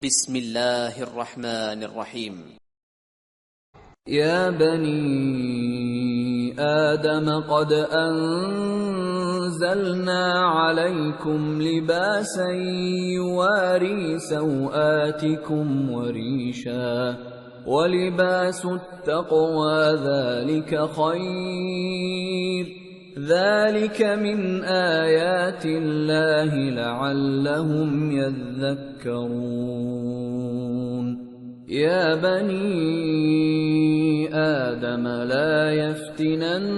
بسم الله الرحمن الرحيم. يا بني آدم قد أنزلنا عليكم لباسا يواري سوآتكم وريشا ولباس التقوى ذلك خير ذلك من آيات الله لعلهم يذكرون يا بني آدم لا يفتننكم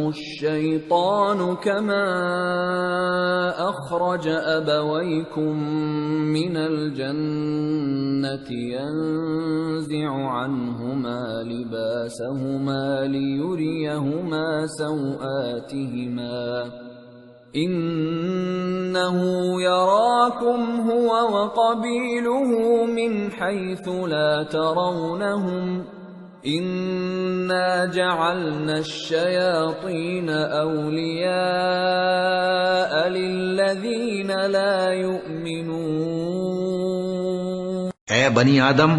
الشيطان كما أخرج أبويكم من الجنة ينزع عنهما لباسهما ليريهما سوآتهما إنه يراكم هو وقبيله من حيث لا ترونهم إنا جعلنا الشياطين أولياء للذين لا يؤمنون. اے بنی آدم،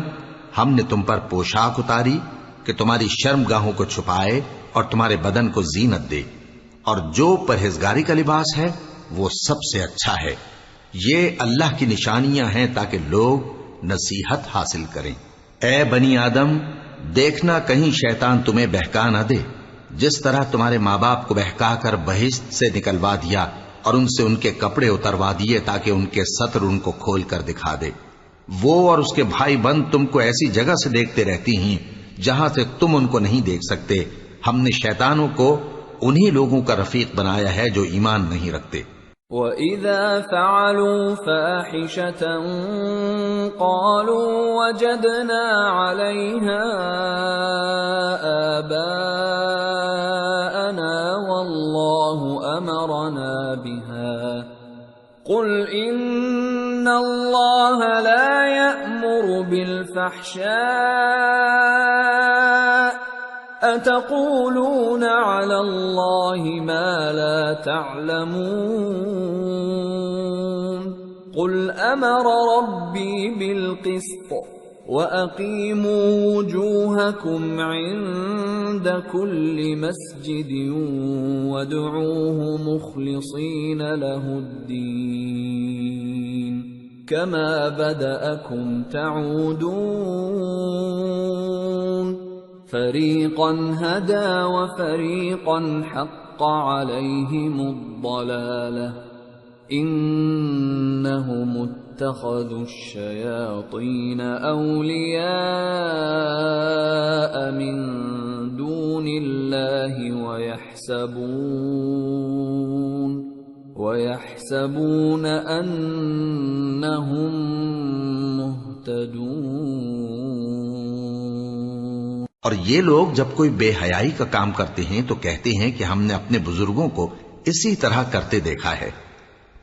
ہم نے تم پر پوشاک اتاری کہ تمہاری شرم گاہوں کو چھپائے اور تمہارے بدن کو زینت دے، اور جو پرہیزگاری کا لباس ہے وہ سب سے اچھا ہے. یہ اللہ کی نشانیاں ہیں تاکہ لوگ نصیحت حاصل کریں. اے بنی آدم، دیکھنا کہیں شیطان تمہیں بہکا نہ دے، جس طرح تمہارے ماں باپ کو بہکا کر بہشت سے نکلوا دیا اور ان سے ان کے کپڑے اتروا دیے تاکہ ان کے ستر ان کو کھول کر دکھا دے. وہ اور اس کے بھائی بند تم کو ایسی جگہ سے دیکھتے رہتی ہیں جہاں سے تم ان کو نہیں دیکھ سکتے. ہم نے شیطانوں کو انہی لوگوں کا رفیق بنایا ہے جو ایمان نہیں رکھتے. وَإِذَا فَعَلُوا فَاحِشَةً قَالُوا وَجَدْنَا عَلَيْهَا آبَاءَنَا وَاللَّهُ أَمَرَنَا بِهَا قُلْ إِنَّ اللَّهَ لَا يَأْمُرُ بِالْفَحْشَاءِ أَتَقُولُونَ عَلَى اللَّهِ مَا لَا تَعْلَمُونَ قُلْ أَمَرَ رَبِّي بِالْقِسْطِ وَأَقِيمُوا وُجُوهَكُمْ عِندَ كُلِّ مَسْجِدٍ وَادْعُوهُ مُخْلِصِينَ لَهُ الدِّينَ كَمَا بَدَأَكُمْ تَعُودُونَ فَرِيقًا هَدَى وَفَرِيقًا حَقَّ عَلَيْهِمُ الضَّلَالَةُ إِنَّهُمُ اتَّخَذُوا الشَّيَاطِينَ أَوْلِيَاءَ مِن دُونِ اللَّهِ وَيَحْسَبُونَ أَنَّهُم مُهْتَدُونَ. اور یہ لوگ جب کوئی بے حیائی کا کام کرتے ہیں تو کہتے ہیں کہ ہم نے اپنے بزرگوں کو اسی طرح کرتے دیکھا ہے،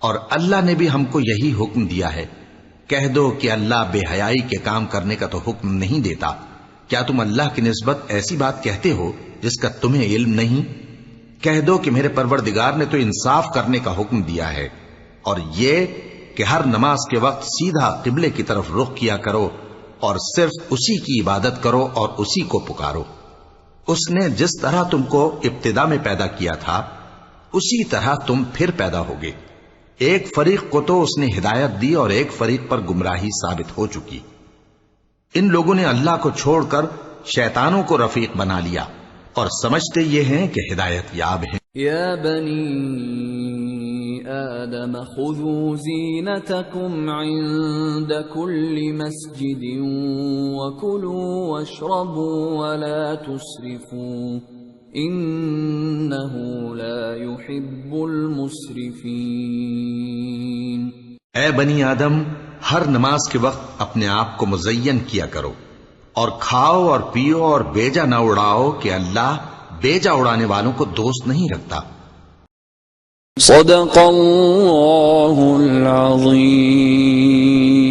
اور اللہ نے بھی ہم کو یہی حکم دیا ہے. کہہ دو کہ اللہ بے حیائی کے کام کرنے کا تو حکم نہیں دیتا. کیا تم اللہ کی نسبت ایسی بات کہتے ہو جس کا تمہیں علم نہیں؟ کہہ دو کہ میرے پروردگار نے تو انصاف کرنے کا حکم دیا ہے، اور یہ کہ ہر نماز کے وقت سیدھا قبلے کی طرف رخ کیا کرو اور صرف اسی کی عبادت کرو اور اسی کو پکارو. اس نے جس طرح تم کو ابتدا میں پیدا کیا تھا اسی طرح تم پھر پیدا ہوگے. ایک فریق کو تو اس نے ہدایت دی اور ایک فریق پر گمراہی ثابت ہو چکی. ان لوگوں نے اللہ کو چھوڑ کر شیطانوں کو رفیق بنا لیا اور سمجھتے یہ ہیں کہ ہدایت یاب ہیں. یا بنی آدم خذوا زینتکم عند كل مسجد وكلوا واشربوا ولا تسرفوا انه لا يحب المسرفین. اے بنی آدم، ہر نماز کے وقت اپنے آپ کو مزین کیا کرو اور کھاؤ اور پیو اور بیجا نہ اڑاؤ کہ اللہ بیجا اڑانے والوں کو دوست نہیں رکھتا. صدق اللہ العظیم.